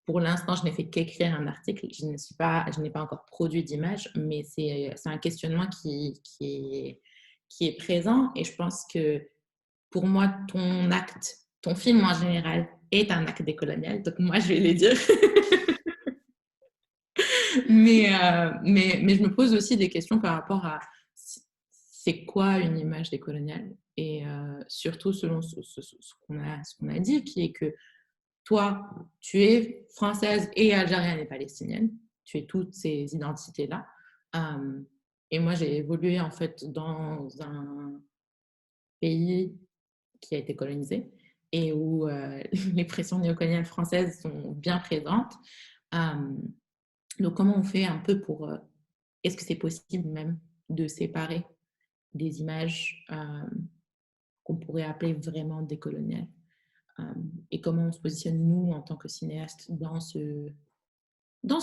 S1: pour l'instant, je n'ai fait qu'écrire un article. Je n'ai pas encore produit d'image, mais c'est un questionnement qui est présent. Et je pense que pour moi, ton film en général est un acte décolonial. Donc moi, je vais le dire. mais je me pose aussi des questions par rapport à c'est quoi une image décoloniale, et surtout selon ce qu'on a dit, qui est que toi, tu es française et algérienne et palestinienne, tu es toutes ces identités-là. Et moi, j'ai évolué en fait dans un pays qui a été colonisé et où les pressions néocoloniales françaises sont bien présentes. Donc, comment on fait un peu pour… est-ce que c'est possible même de séparer des images qu'on pourrait appeler vraiment décoloniales, et comment on se positionne, nous, en tant que cinéastes, dans ce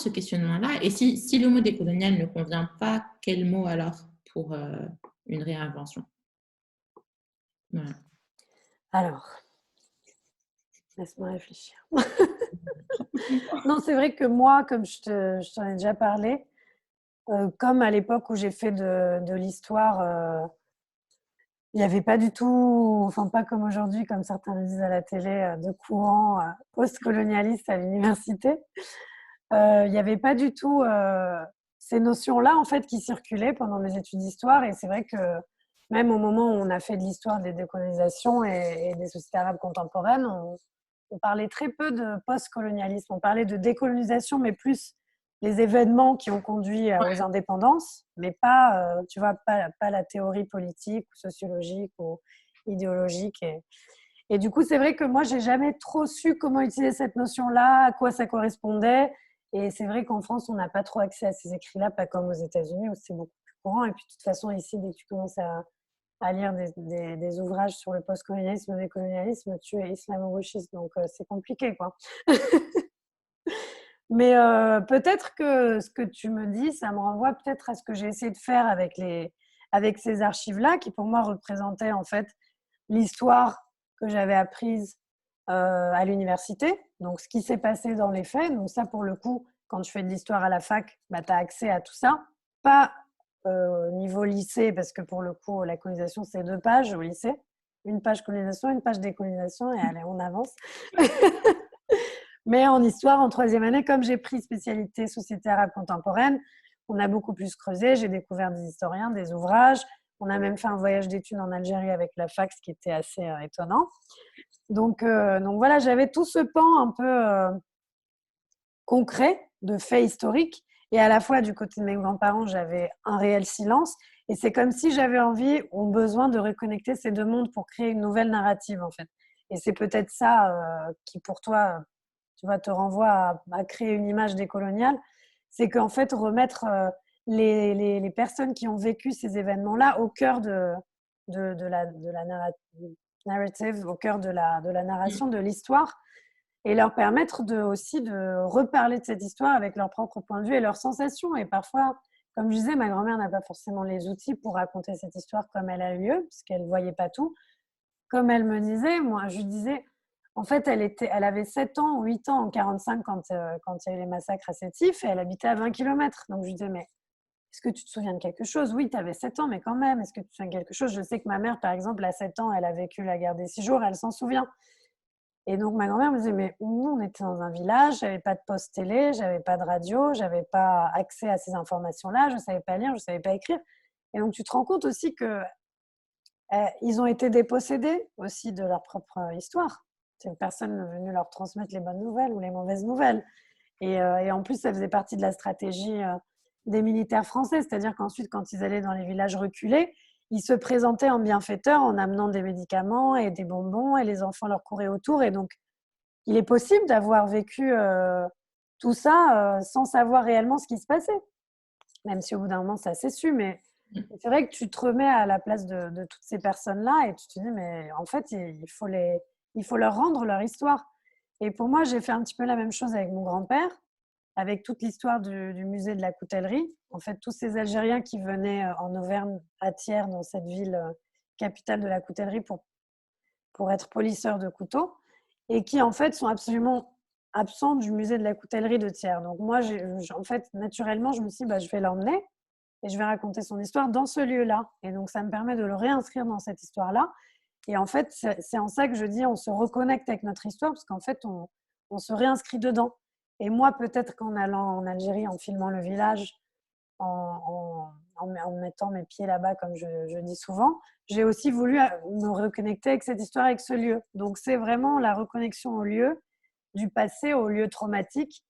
S1: questionnement-là. Et si le mot décolonial ne convient pas, quel mot alors pour une réinvention? Voilà.
S2: Alors, laisse-moi réfléchir. Non, c'est vrai que moi, comme je t'en ai déjà parlé, comme à l'époque où j'ai fait de l'histoire, il n'y avait pas du tout, enfin pas comme aujourd'hui, comme certains le disent à la télé, de courant post-colonialiste à l'université. Il n'y avait pas du tout ces notions-là en fait qui circulaient pendant mes études d'histoire, et c'est vrai que même au moment où on a fait de l'histoire des décolonisations et des sociétés arabes contemporaines, on parlait très peu de post-colonialisme. On parlait de décolonisation, mais plus les événements qui ont conduit aux indépendances, mais pas, tu vois, pas la théorie politique ou sociologique ou idéologique. Et du coup, c'est vrai que moi, j'ai jamais trop su comment utiliser cette notion-là, à quoi ça correspondait. Et c'est vrai qu'en France, on n'a pas trop accès à ces écrits-là, pas comme aux États-Unis où c'est beaucoup plus courant. Et puis, de toute façon, ici, dès que tu commences à lire des ouvrages sur le post-colonialisme, le décolonialisme, tu es islamo-gauchiste. Donc, c'est compliqué, quoi. Mais peut-être que ce que tu me dis, ça me renvoie peut-être à ce que j'ai essayé de faire avec ces archives-là, qui pour moi représentaient en fait l'histoire que j'avais apprise à l'université. Donc, ce qui s'est passé dans les faits. Donc, ça, pour le coup, quand tu fais de l'histoire à la fac, bah, tu as accès à tout ça. Pas au niveau lycée, parce que pour le coup, la colonisation, c'est 2 pages au lycée. Une page colonisation, une page décolonisation, et allez, on avance. Mais en histoire, en 3e année, comme j'ai pris spécialité société arabe contemporaine, on a beaucoup plus creusé. J'ai découvert des historiens, des ouvrages. On a même fait un voyage d'études en Algérie avec la fac, ce qui était assez étonnant. Donc voilà, j'avais tout ce pan un peu concret de faits historiques. Et à la fois, du côté de mes grands-parents, j'avais un réel silence. Et c'est comme si j'avais envie ou besoin de reconnecter ces 2 mondes pour créer une nouvelle narrative, en fait. Et c'est peut-être ça qui, pour toi, tu vois, te renvoie à créer une image décoloniale. C'est qu'en fait, remettre les personnes qui ont vécu ces événements-là au cœur de la narrative, au cœur de la narration, de l'histoire, et leur permettre aussi de reparler de cette histoire avec leur propre point de vue et leurs sensations. Et parfois, comme je disais, ma grand-mère n'a pas forcément les outils pour raconter cette histoire comme elle a eu lieu, puisqu'elle ne voyait pas tout. Comme elle me disait, moi, je lui disais, en fait, elle avait 7 ans ou 8 ans en 1945 quand il y a eu les massacres à Sétif, et elle habitait à 20 kilomètres. Donc je lui disais, mais est-ce que tu te souviens de quelque chose? Oui, tu avais 7 ans, mais quand même, est-ce que tu te souviens de quelque chose? Je sais que ma mère, par exemple, à 7 ans, elle a vécu la guerre des 6 jours, elle s'en souvient. Et donc, ma grand-mère me disait, mais nous, on était dans un village, j'avais pas de poste télé, j'avais pas de radio, j'avais pas accès à ces informations-là, je savais pas lire, je savais pas écrire. Et donc, tu te rends compte aussi que ils ont été dépossédés aussi de leur propre histoire. Personne n'est venu leur transmettre les bonnes nouvelles ou les mauvaises nouvelles. Et en plus, ça faisait partie de la stratégie des militaires français, c'est-à-dire qu'ensuite, quand ils allaient dans les villages reculés, ils se présentaient en bienfaiteurs en amenant des médicaments et des bonbons, et les enfants leur couraient autour. Et donc, il est possible d'avoir vécu tout ça sans savoir réellement ce qui se passait, même si au bout d'un moment, ça s'est su. Mais c'est vrai que tu te remets à la place de toutes ces personnes-là et tu te dis, mais en fait, il faut leur rendre leur histoire. Et pour moi, j'ai fait un petit peu la même chose avec mon grand-père, avec toute l'histoire du musée de la coutellerie. En fait, tous ces Algériens qui venaient en Auvergne, à Thiers, dans cette ville capitale de la coutellerie, pour être polisseurs de couteaux, et qui, en fait, sont absolument absents du musée de la coutellerie de Thiers. Donc moi, en fait, naturellement, je me suis dit, bah, je vais l'emmener et je vais raconter son histoire dans ce lieu-là. Et donc, ça me permet de le réinscrire dans cette histoire-là. Et en fait, c'est en ça que je dis, on se reconnecte avec notre histoire, parce qu'en fait, on se réinscrit dedans. Et moi, peut-être qu'en allant en Algérie, en filmant le village, en mettant mes pieds là-bas, comme je dis souvent, j'ai aussi voulu me reconnecter avec cette histoire, avec ce lieu. Donc, c'est vraiment la reconnexion au lieu, du passé au lieu traumatique.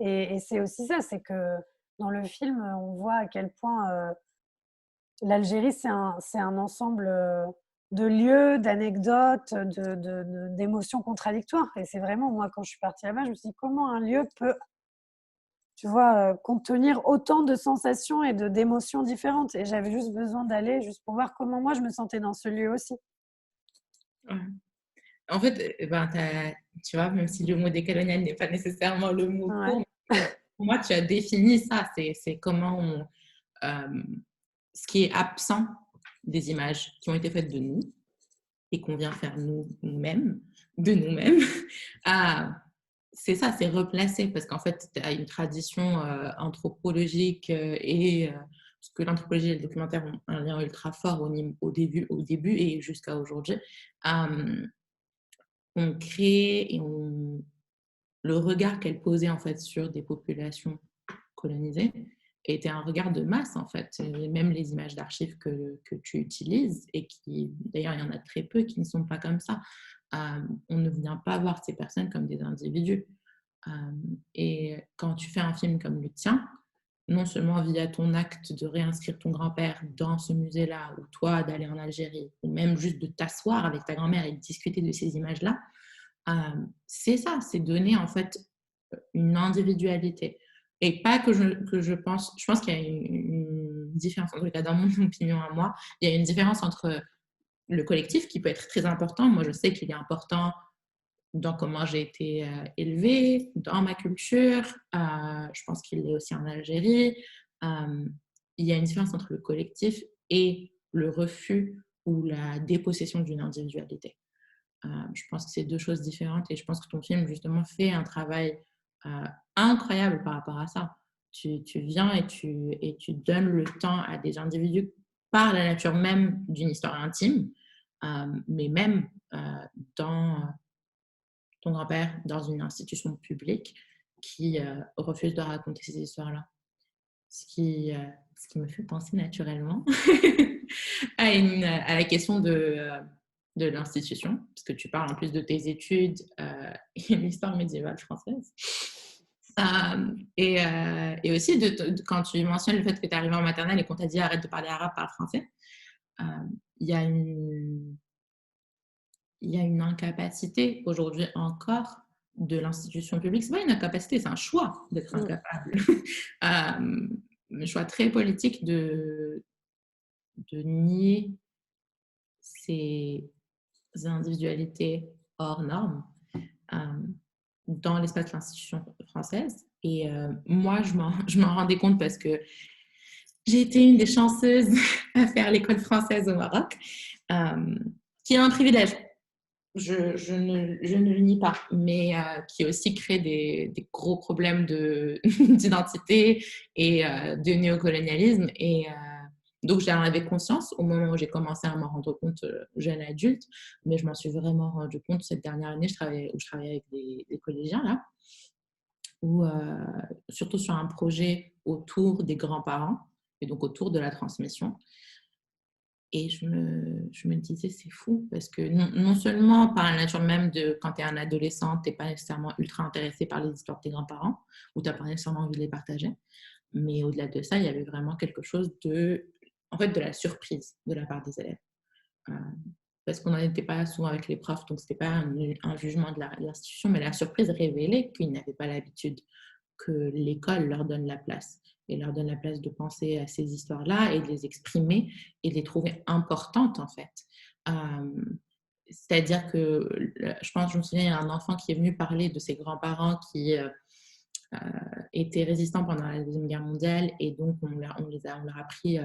S2: Et c'est aussi ça, c'est que dans le film, on voit à quel point l'Algérie, c'est un ensemble de lieux, d'anecdotes, d'émotions contradictoires. Et c'est vraiment, moi, quand je suis partie là-bas, je me suis dit, comment un lieu peut, tu vois, contenir autant de sensations et d'émotions différentes. Et j'avais juste besoin d'aller, juste pour voir comment moi, je me sentais dans ce lieu aussi.
S1: Ouais. En fait, ben, tu vois, même si le mot décolonial n'est pas nécessairement le mot
S2: Ouais.
S1: pour moi, tu as défini ça. C'est comment ce qui est absent des images qui ont été faites de nous et qu'on vient faire nous-mêmes, de nous-mêmes. C'est ça, c'est replacer, parce qu'en fait, tu as une tradition anthropologique parce que l'anthropologie et le documentaire ont un lien ultra fort au début et jusqu'à aujourd'hui. On crée le regard qu'elle posait en fait sur des populations colonisées était un regard de masse, en fait. Et même les images d'archives que tu utilises, et qui, d'ailleurs, il y en a très peu qui ne sont pas comme ça. On ne vient pas voir ces personnes comme des individus. Et quand tu fais un film comme le tien, non seulement via ton acte de réinscrire ton grand-père dans ce musée-là, ou toi d'aller en Algérie, ou même juste de t'asseoir avec ta grand-mère et de discuter de ces images-là, c'est ça, c'est donner en fait une individualité. Et pas que je pense qu'il y a une différence, en tout cas dans mon opinion à moi, il y a une différence entre le collectif qui peut être très important. Moi, je sais qu'il est important dans comment j'ai été élevée, dans ma culture. Je pense qu'il l'est aussi en Algérie. Il y a une différence entre le collectif et le refus ou la dépossession d'une individualité. Je pense que c'est deux choses différentes, et je pense que ton film, justement, fait un travail incroyable par rapport à ça. Tu viens et tu donnes le temps à des individus par la nature même d'une histoire intime, mais même dans ton grand-père dans une institution publique qui refuse de raconter ces histoires-là. Ce qui me fait penser naturellement à la question de l'institution, parce que tu parles en plus de tes études et l'histoire médiévale française. Et aussi, quand tu mentionnes le fait que tu es arrivé en maternelle et qu'on t'a dit arrête de parler arabe, parle français, il y a une incapacité aujourd'hui encore de l'institution publique. C'est pas une incapacité, c'est un choix d'être incapable. Un choix très politique de nier ces individualités hors normes dans l'espace de l'institution française. Et moi, je m'en rendais compte parce que j'ai été une des chanceuses à faire l'école française au Maroc, qui est un privilège. Je ne le nie pas, mais qui aussi crée des gros problèmes d'identité et de néocolonialisme. Et donc, j'en avais conscience au moment où j'ai commencé à m'en rendre compte jeune adulte, mais je m'en suis vraiment rendu compte cette dernière année où je travaillais avec des collégiens, là, surtout sur un projet autour des grands-parents et donc autour de la transmission. Et je me disais, c'est fou, parce que non seulement par la nature même de quand tu es un adolescent, tu n'es pas nécessairement ultra intéressé par les histoires de tes grands-parents, ou tu n'as pas nécessairement envie de les partager, mais au-delà de ça, il y avait vraiment quelque chose de la surprise de la part des élèves. Parce qu'on n'en était pas souvent avec les profs, donc ce n'était pas un jugement de l'institution, mais la surprise révélait qu'ils n'avaient pas l'habitude que l'école leur donne la place, et leur donne la place de penser à ces histoires-là et de les exprimer et de les trouver importantes, en fait. C'est-à-dire que, je me souviens, il y a un enfant qui est venu parler de ses grands-parents qui étaient résistants pendant la Deuxième Guerre mondiale, et donc on leur a pris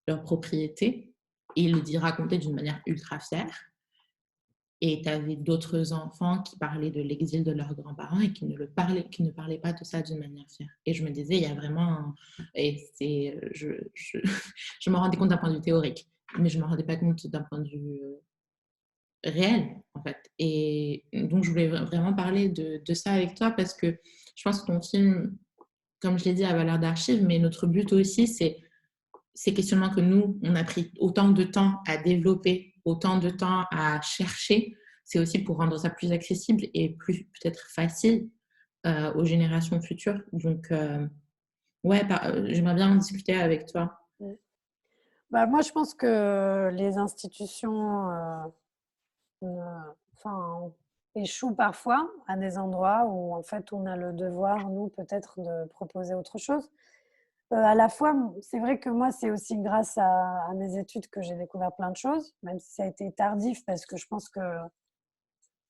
S1: leur propriété, et il le dit raconté d'une manière ultra fière. Et tu avais d'autres enfants qui parlaient de l'exil de leurs grands-parents et qui ne parlaient pas de ça d'une manière fière. Et je me disais, il y a vraiment... je me rendais compte d'un point de vue théorique, mais je ne me rendais pas compte d'un point de vue réel, en fait. Et donc, je voulais vraiment parler de ça avec toi, parce que je pense que ton film, comme je l'ai dit, a valeur d'archive, mais notre but aussi, c'est ces questionnements que nous, on a pris autant de temps à développer, autant de temps à chercher, c'est aussi pour rendre ça plus accessible et plus peut-être facile aux générations futures. Donc, j'aimerais bien en discuter avec toi.
S2: Moi, je pense que les institutions échouent parfois à des endroits où, en fait, on a le devoir, nous, peut-être, de proposer autre chose. À la fois, c'est vrai que moi, c'est aussi grâce à mes études que j'ai découvert plein de choses, même si ça a été tardif, parce que je pense que,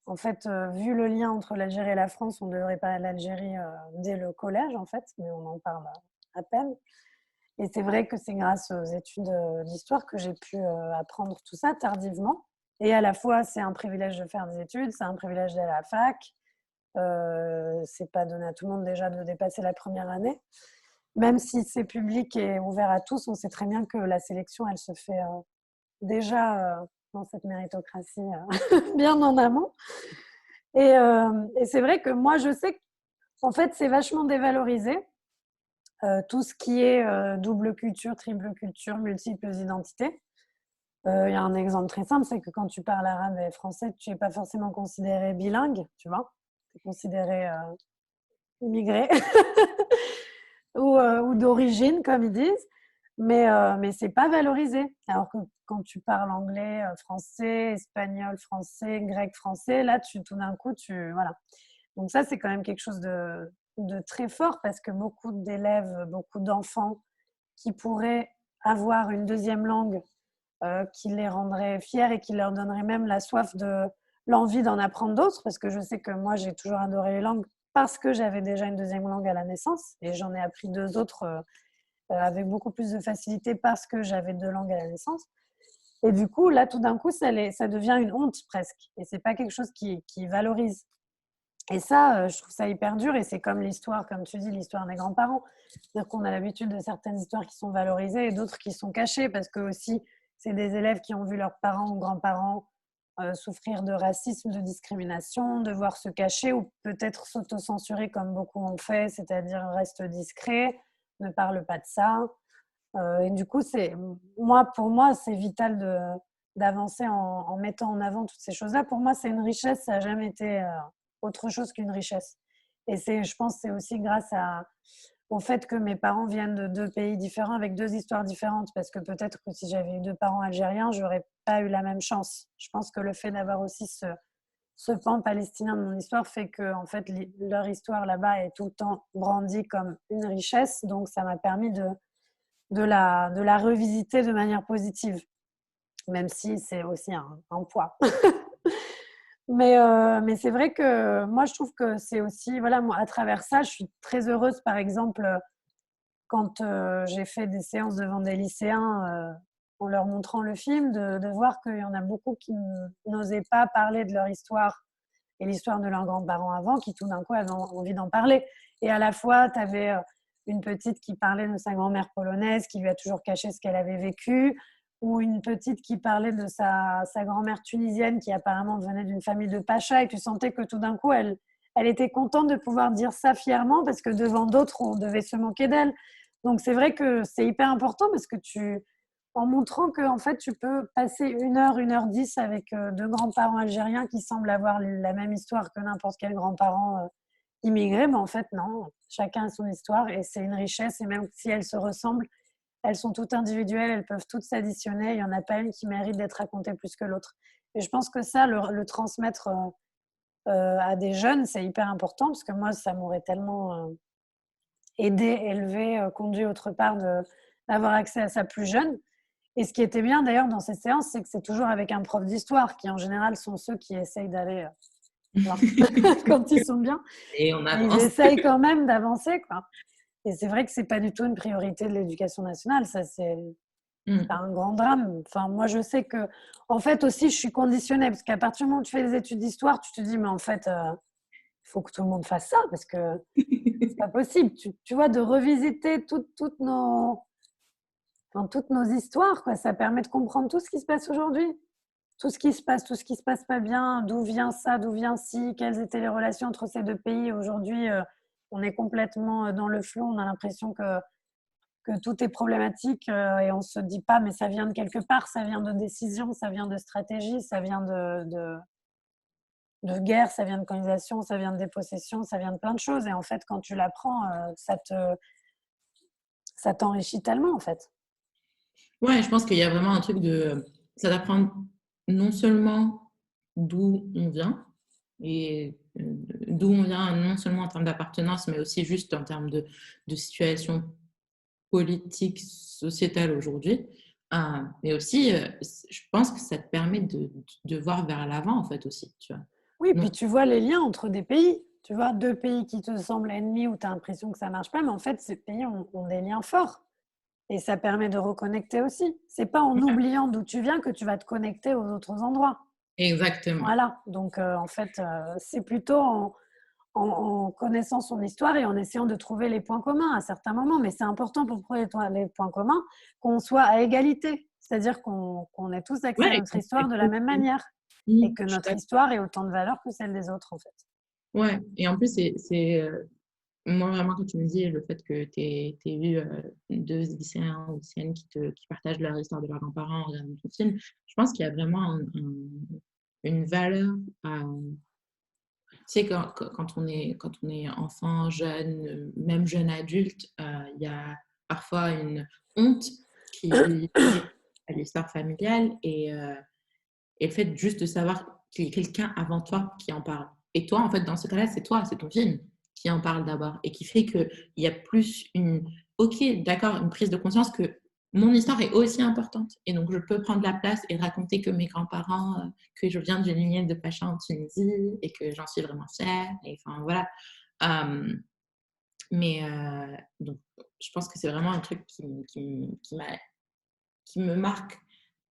S2: en fait, vu le lien entre l'Algérie et la France, on devrait parler de l'Algérie dès le collège, en fait, mais on en parle à peine. Et c'est vrai que c'est grâce aux études d'histoire que j'ai pu apprendre tout ça tardivement. Et à la fois, c'est un privilège de faire des études, c'est un privilège d'aller à la fac. C'est pas donné à tout le monde déjà de dépasser la première année. Même si c'est public et ouvert à tous, on sait très bien que la sélection, elle se fait déjà dans cette méritocratie bien en amont. Et c'est vrai que moi, je sais qu'en fait, c'est vachement dévalorisé. tout ce qui est double culture, triple culture, multiples identités. Il y a un exemple très simple, c'est que quand tu parles arabe et français, tu n'es pas forcément considéré bilingue, tu vois. Tu es considéré immigré ou d'origine, comme ils disent, mais ce n'est pas valorisé. Alors que quand tu parles anglais, français, espagnol, français, grec, français, là, tout d'un coup, voilà. Donc ça, c'est quand même quelque chose de très fort parce que beaucoup d'élèves, beaucoup d'enfants qui pourraient avoir une deuxième langue qui les rendrait fiers et qui leur donnerait même l'envie d'en apprendre d'autres, parce que je sais que moi, j'ai toujours adoré les langues parce que j'avais déjà une deuxième langue à la naissance et j'en ai appris deux autres avec beaucoup plus de facilité parce que j'avais deux langues à la naissance. Et du coup, là, tout d'un coup, ça devient une honte presque. Et c'est pas quelque chose qui valorise. Et ça, je trouve ça hyper dur. Et c'est comme l'histoire, comme tu dis, l'histoire des grands-parents. C'est-à-dire qu'on a l'habitude de certaines histoires qui sont valorisées et d'autres qui sont cachées parce que aussi, c'est des élèves qui ont vu leurs parents ou grands-parents souffrir de racisme, de discrimination, devoir se cacher ou peut-être s'auto-censurer comme beaucoup ont fait, c'est-à-dire reste discret, ne parle pas de ça. Et du coup, pour moi, c'est vital d'avancer en mettant en avant toutes ces choses-là. Pour moi, c'est une richesse, ça n'a jamais été autre chose qu'une richesse. Et je pense que c'est aussi grâce au fait que mes parents viennent de deux pays différents avec deux histoires différentes, parce que peut-être que si j'avais eu deux parents algériens, je n'aurais pas eu la même chance. Je pense que le fait d'avoir aussi ce pan palestinien de mon histoire fait que en fait, leur histoire là-bas est tout le temps brandie comme une richesse. Donc, ça m'a permis de la revisiter de manière positive, même si c'est aussi un poids. Mais c'est vrai que moi, je trouve que c'est aussi, voilà, moi, à travers ça, je suis très heureuse, par exemple, quand j'ai fait des séances devant des lycéens en leur montrant le film, de voir qu'il y en a beaucoup qui n'osaient pas parler de leur histoire et l'histoire de leurs grands-parents avant, qui tout d'un coup avaient envie d'en parler. Et à la fois, tu avais une petite qui parlait de sa grand-mère polonaise, qui lui a toujours caché ce qu'elle avait vécu, ou une petite qui parlait de sa grand-mère tunisienne, qui apparemment venait d'une famille de Pacha, et tu sentais que tout d'un coup, elle était contente de pouvoir dire ça fièrement, parce que devant d'autres, on devait se moquer d'elle. Donc c'est vrai que c'est hyper important, parce que en montrant que en fait, tu peux passer 1 heure 10 avec deux grands-parents algériens qui semblent avoir la même histoire que n'importe quel grand-parent immigré, mais en fait, non. Chacun a son histoire et c'est une richesse. Et même si elles se ressemblent, elles sont toutes individuelles, elles peuvent toutes s'additionner. Il n'y en a pas une qui mérite d'être racontée plus que l'autre. Et je pense que ça, le transmettre à des jeunes, c'est hyper important parce que moi, ça m'aurait tellement aidé, élevé, conduit autre part d'avoir accès à ça plus jeune. Et ce qui était bien d'ailleurs dans ces séances, c'est que c'est toujours avec un prof d'histoire qui en général sont ceux qui essayent d'aller quand ils sont bien.
S1: Et on
S2: Mais ils
S1: avance.
S2: essayent quand même d'avancer, quoi. Et c'est vrai que c'est pas du tout une priorité de l'éducation nationale. Ça, c'est un grand drame. Enfin, moi, je sais que, en fait, aussi, je suis conditionnée parce qu'à partir du moment où tu fais des études d'histoire, tu te dis, mais en fait, il faut que tout le monde fasse ça parce que c'est pas possible. Tu vois, de revisiter toutes nos histoires, quoi. Ça permet de comprendre tout ce qui se passe aujourd'hui. Tout ce qui se passe pas bien, d'où vient ça, d'où vient ci, quelles étaient les relations entre ces deux pays. Aujourd'hui, on est complètement dans le flou, on a l'impression que tout est problématique et on se dit pas, mais ça vient de quelque part, ça vient de décisions, ça vient de stratégie, ça vient de guerre, ça vient de colonisation, ça vient de dépossession, ça vient de plein de choses. Et en fait, quand tu l'apprends, ça t'enrichit tellement, en fait.
S1: Ouais, je pense qu'il y a vraiment un truc ça d'apprendre non seulement d'où on vient, et d'où on vient non seulement en termes d'appartenance, mais aussi juste en termes de situation politique, sociétale aujourd'hui. Mais aussi, je pense que ça te permet de voir vers l'avant, en fait, aussi, tu vois.
S2: Oui,
S1: Donc,
S2: puis tu vois les liens entre des pays. Tu vois, deux pays qui te semblent ennemis où tu as l'impression que ça ne marche pas, mais en fait, ces pays ont des liens forts. Et ça permet de reconnecter aussi. C'est pas en oubliant d'où tu viens que tu vas te connecter aux autres endroits.
S1: exactement.
S2: Voilà. Donc, en fait, c'est plutôt en connaissant son histoire et en essayant de trouver les points communs à certains moments. Mais c'est important pour trouver les points communs qu'on soit à égalité. C'est-à-dire qu'on ait tous accès à
S1: Ouais,
S2: notre histoire de la même manière et que
S1: je suis
S2: notre histoire ait autant de valeur que celle des autres, en fait.
S1: ouais, et en plus, moi, vraiment, quand tu me dis le fait que tu aies eu deux lycéens ou lycéennes qui partagent leur histoire de leurs grands-parents en regardant ton film, je pense qu'il y a vraiment une valeur à. Tu sais, quand on est enfant, jeune, même jeune adulte, il y a parfois une honte qui est liée à l'histoire familiale et le fait juste de savoir qu'il y a quelqu'un avant toi qui en parle. Et toi, en fait, dans ce cas-là, c'est toi, c'est ton film qui en parle d'abord et qui fait qu'il y a plus ok, d'accord, une prise de conscience que mon histoire est aussi importante. Et donc, je peux prendre la place et raconter que mes grands-parents, que je viens d'une lignée de Pacha en Tunisie et que j'en suis vraiment fière. Et enfin, voilà. Euh, donc, je pense que c'est vraiment un truc qui me marque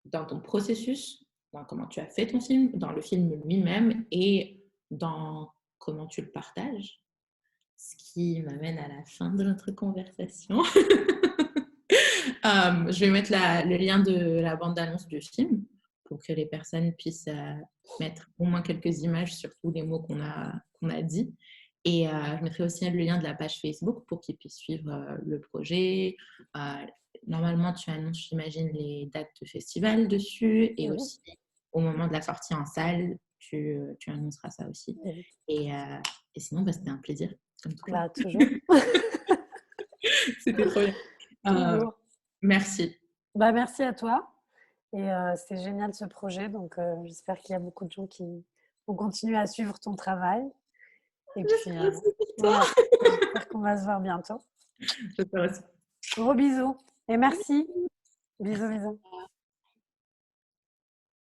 S1: dans ton processus, dans comment tu as fait ton film, dans le film lui-même et dans comment tu le partages. Ce qui m'amène à la fin de notre conversation. Je vais mettre le lien de la bande-annonce du film pour que les personnes puissent mettre au moins quelques images sur tous les mots qu'on a dit. Et je mettrai aussi le lien de la page Facebook pour qu'ils puissent suivre le projet. Normalement, tu annonces, j'imagine, les dates de festival dessus et aussi au moment de la sortie en salle, tu annonceras ça aussi. Et sinon, c'était un plaisir. Comme toujours.
S2: Bah, toujours.
S1: C'était trop bien.
S2: Toujours.
S1: Merci.
S2: Bah, merci à toi. Et c'est génial ce projet. Donc, j'espère qu'il y a beaucoup de gens qui vont continuer à suivre ton travail. Et puis, voilà, j'espère qu'on va se voir bientôt.
S1: J'espère aussi.
S2: Gros bisous. Et merci. Bisous, bisous.